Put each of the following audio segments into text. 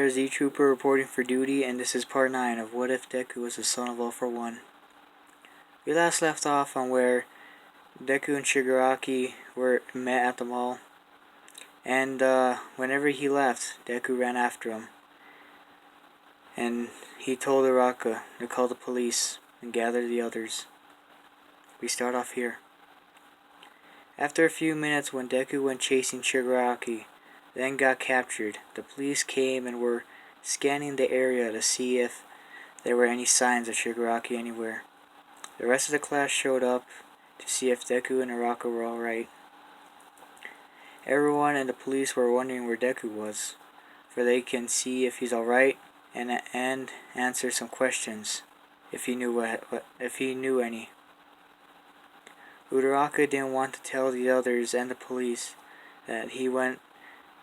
there, Z Trooper reporting for duty, and this is part 9 of What If Deku Was the Son of All for One. We last left off on where Deku and Shigaraki were met at the mall, and whenever he left, Deku ran after him, and he told Uraraka to call the police and gather the others. We start off here. After a few minutes, when Deku went chasing Shigaraki, then got captured, the police came and were scanning the area to see if there were any signs of Shigaraki anywhere. The rest of the class showed up to see if Deku and Uraraka were alright. Everyone and the police were wondering where Deku was, for they can see if he's alright and answer some questions if he knew any. Uraraka didn't want to tell the others and the police that he went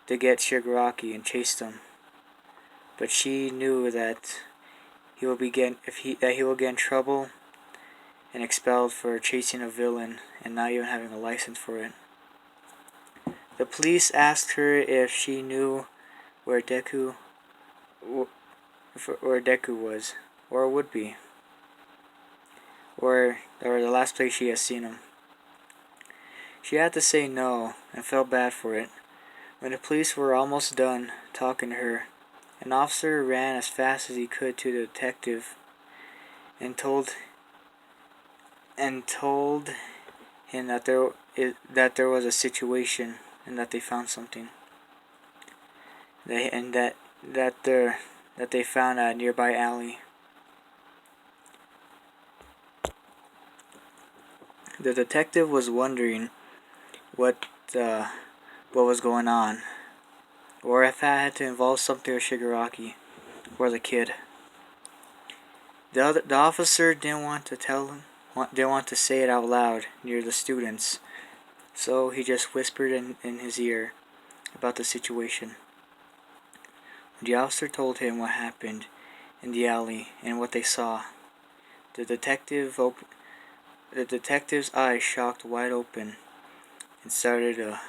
to get Shigaraki and chased him, but she knew that he will get in trouble and expelled for chasing a villain and not even having a license for it. The police asked her if she knew where Deku was, or would be, or the last place she has seen him. She had to say no and felt bad for it. When the police were almost done talking to her, an officer ran as fast as he could to the detective and told him that there was a situation and that they found something. That they found a nearby alley. The detective was wondering what was going on, or if that had to involve something with Shigaraki or the kid. The officer didn't want to say it out loud near the students, so he just whispered in his ear about the situation. The officer told him what happened in the alley and what they saw. The detective's eyes shocked wide open and started to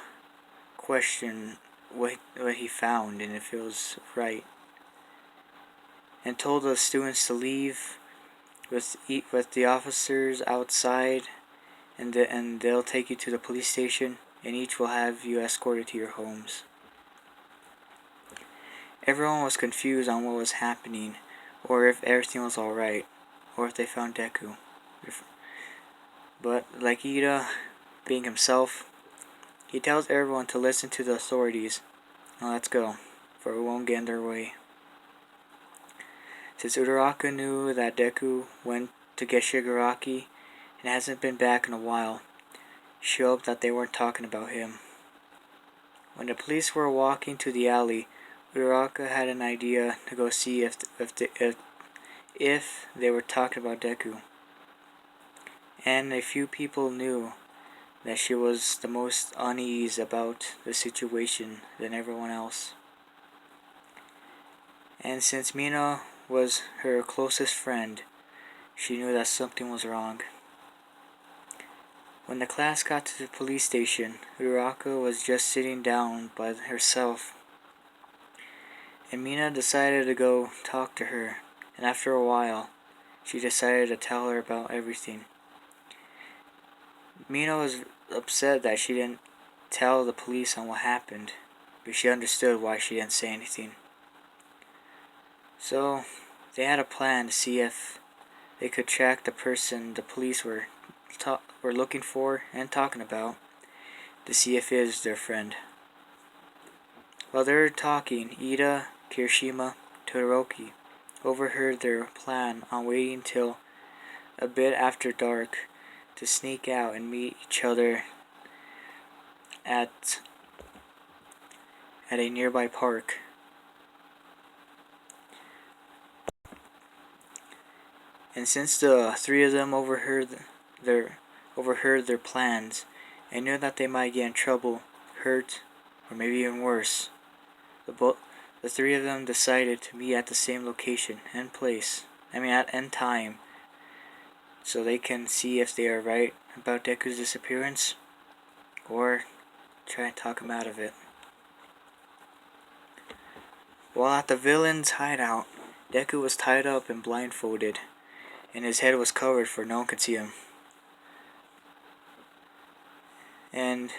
question what he found and if it was right, and told the students to leave with the officers outside, and they'll take you to the police station, and each will have you escorted to your homes. Everyone was confused on what was happening, or if everything was alright, or if they found Deku. But like Ida, being himself, he tells everyone to listen to the authorities. Now let's go, for we won't get in their way. Since Uraraka knew that Deku went to get Shigaraki and hasn't been back in a while, she hoped that they weren't talking about him. When the police were walking to the alley, Uraraka had an idea to go see if they were talking about Deku. And a few people knew that she was the most uneasy about the situation than everyone else. And since Mina was her closest friend, she knew that something was wrong. When the class got to the police station, Uraraka was just sitting down by herself, and Mina decided to go talk to her, and after a while, she decided to tell her about everything. Mina was upset that she didn't tell the police on what happened, but she understood why she didn't say anything. So, they had a plan to see if they could track the person the police were looking for and talking about, to see if it is their friend. While they were talking, Ida, Kirishima, Todoroki overheard their plan on waiting till a bit after dark to sneak out and meet each other at a nearby park. And since the three of them overheard their plans and knew that they might get in trouble, hurt, or maybe even worse, the three of them decided to meet at the same location and time, so they can see if they are right about Deku's disappearance, or try and talk him out of it. While at the villain's hideout, Deku was tied up and blindfolded, and his head was covered for no one could see him. And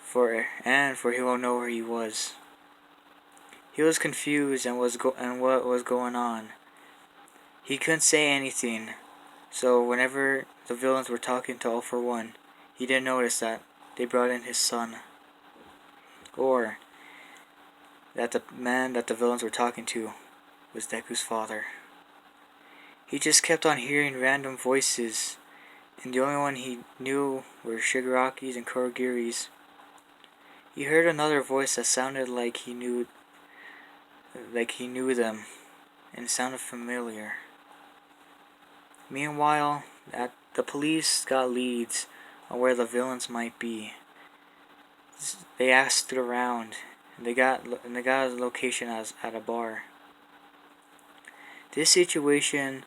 for he won't know where he was. He was confused and what was going on. He couldn't say anything, so whenever the villains were talking to All For One, he didn't notice that they brought in his son, or that the man that the villains were talking to was Deku's father. He just kept on hearing random voices, and the only one he knew were Shigaraki's and Kurogiri's. He heard another voice that sounded like he knew them, and sounded familiar. Meanwhile, the police got leads on where the villains might be. They asked around, and they got a location at a bar. This situation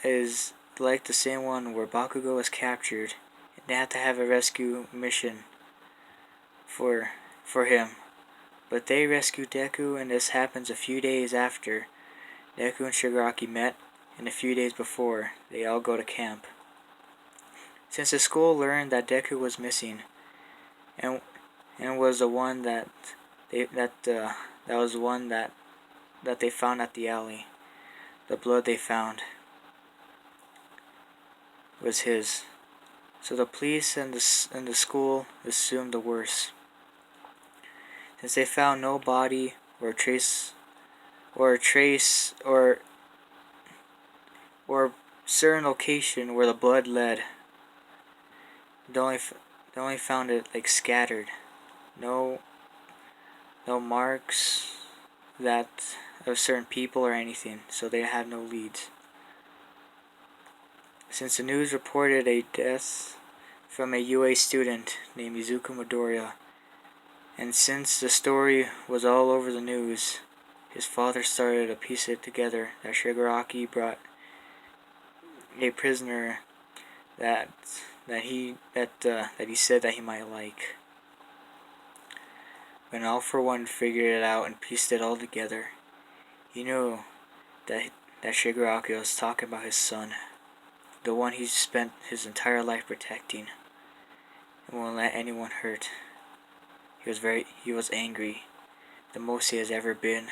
is like the same one where Bakugo was captured, and they had to have a rescue mission for him. But they rescued Deku, and this happens a few days after Deku and Shigaraki met, and a few days before they all go to camp. Since the school learned that Deku was missing, and was the one that they found at the alley, the blood they found was his. So the police and the school assumed the worst. Since they found no body or trace or certain location where the blood led, they only found it like scattered. No marks that of certain people or anything, so they had no leads. Since the news reported a death from a UA student named Izuku Midoriya, and since the story was all over the news, his father started to piece it together that Shigaraki brought a prisoner that he said that he might like. When All For One figured it out and pieced it all together, he knew that Shigaraki was talking about his son, the one he spent his entire life protecting, and won't let anyone hurt. He was angry, the most he has ever been.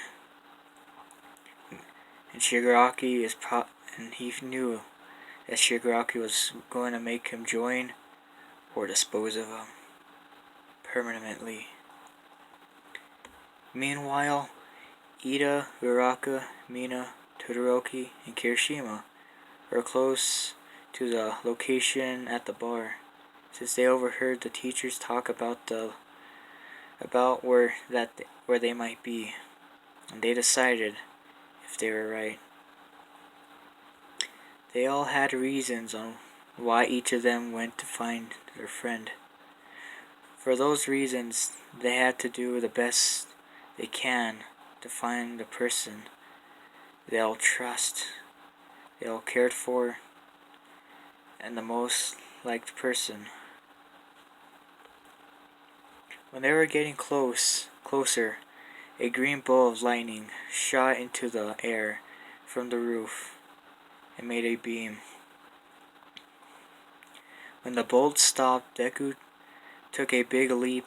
And he knew that Shigaraki was going to make him join or dispose of him permanently. Meanwhile, Ida, Uraka, Mina, Todoroki, and Kirishima were close to the location at the bar, since they overheard the teachers talk about where they might be, and they decided if they were right. They all had reasons on why each of them went to find their friend. For those reasons, they had to do the best they can to find the person they all trust, they all cared for, and the most liked person. When they were getting closer, a green ball of lightning shot into the air from the roof and made a beam. When the bolt stopped, Deku took a big leap,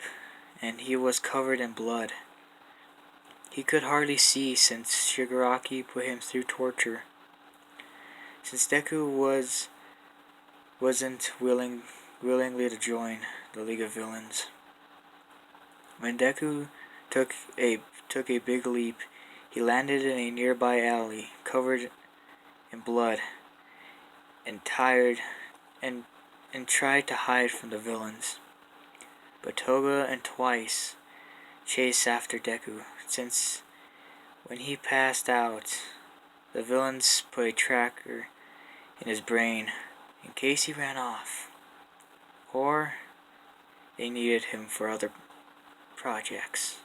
and he was covered in blood. He could hardly see since Shigaraki put him through torture. Since Deku wasn't willingly to join the League of Villains. When Deku took a big leap, he landed in a nearby alley, covered in blood, and tired, and tried to hide from the villains. But Toga and Twice chased after Deku, since when he passed out, the villains put a tracker in his brain in case he ran off, or they needed him for other projects.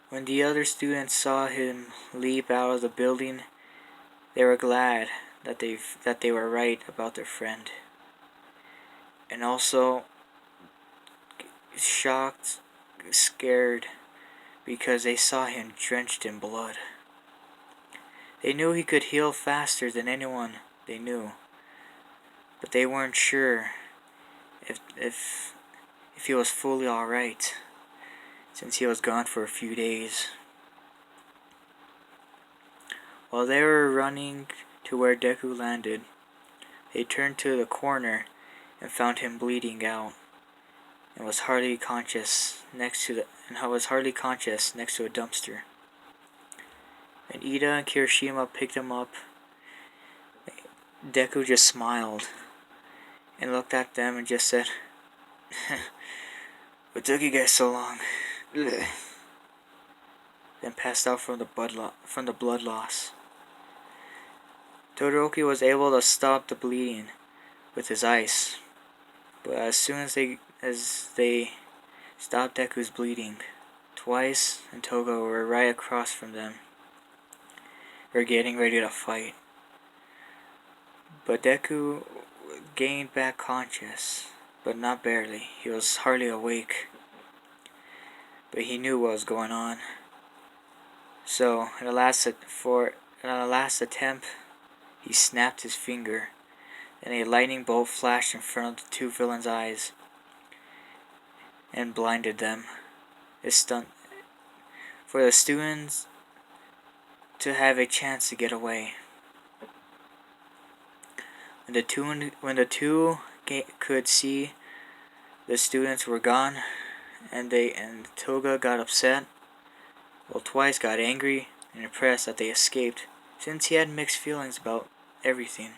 When the other students saw him leap out of the building, they were glad that they were right about their friend, and also shocked, scared, because they saw him drenched in blood. They knew he could heal faster than anyone they knew, but they weren't sure if he was fully alright, since he was gone for a few days. While they were running to where Deku landed, they turned to the corner and found him bleeding out, and was hardly conscious next to a dumpster. When Ida and Kirishima picked him up, Deku just smiled and looked at them and just said, "What took you guys so long?" Then passed out from the blood loss. Todoroki was able to stop the bleeding with his ice, but as soon as they stopped Deku's bleeding, Twice and Toga were right across from them. They were getting ready to fight. But Deku gained back conscious, but not barely. He was hardly awake, but he knew what was going on. So, in the last attempt, he snapped his finger, and a lightning bolt flashed in front of the two villains' eyes and blinded them. It stunned for the students to have a chance to get away. When the two could see the students were gone, and Toga got upset, while Twice got angry and impressed that they escaped, since he had mixed feelings about everything.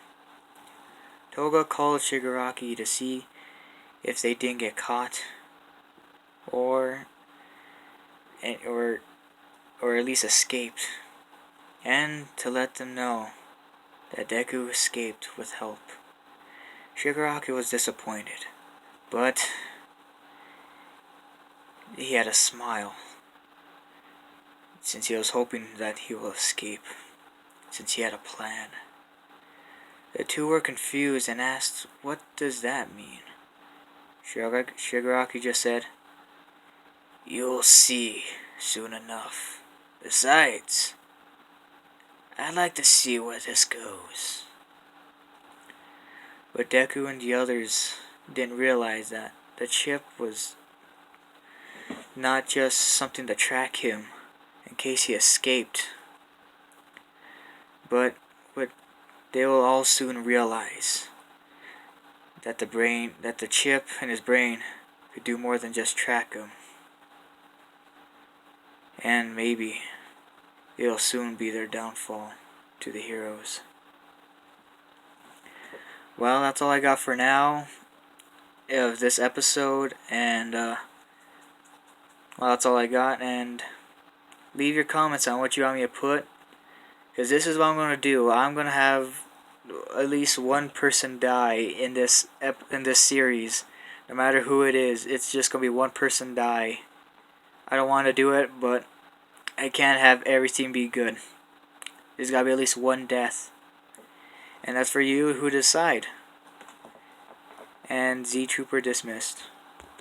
Toga called Shigaraki to see if they didn't get caught, or at least escaped, and to let them know that Deku escaped with help. Shigaraki was disappointed, but he had a smile, since he was hoping that he will escape, since he had a plan. The two were confused and asked, "What does that mean?" Shigaraki just said, "You'll see soon enough. Besides, I'd like to see where this goes." But Deku and the others didn't realize that the chip was not just something to track him in case he escaped, but they will all soon realize that the chip in his brain could do more than just track him. And maybe it'll soon be their downfall to the heroes. Well, that's all I got for now of this episode, and that's all I got. And leave your comments on what you want me to put, because this is what I'm gonna do. I'm gonna have at least one person die in this series, no matter who it is. It's just gonna be one person die. I don't want to do it, but I can't have everything be good. There's gotta be at least one death. And that's for you who decide. And Z Trooper dismissed.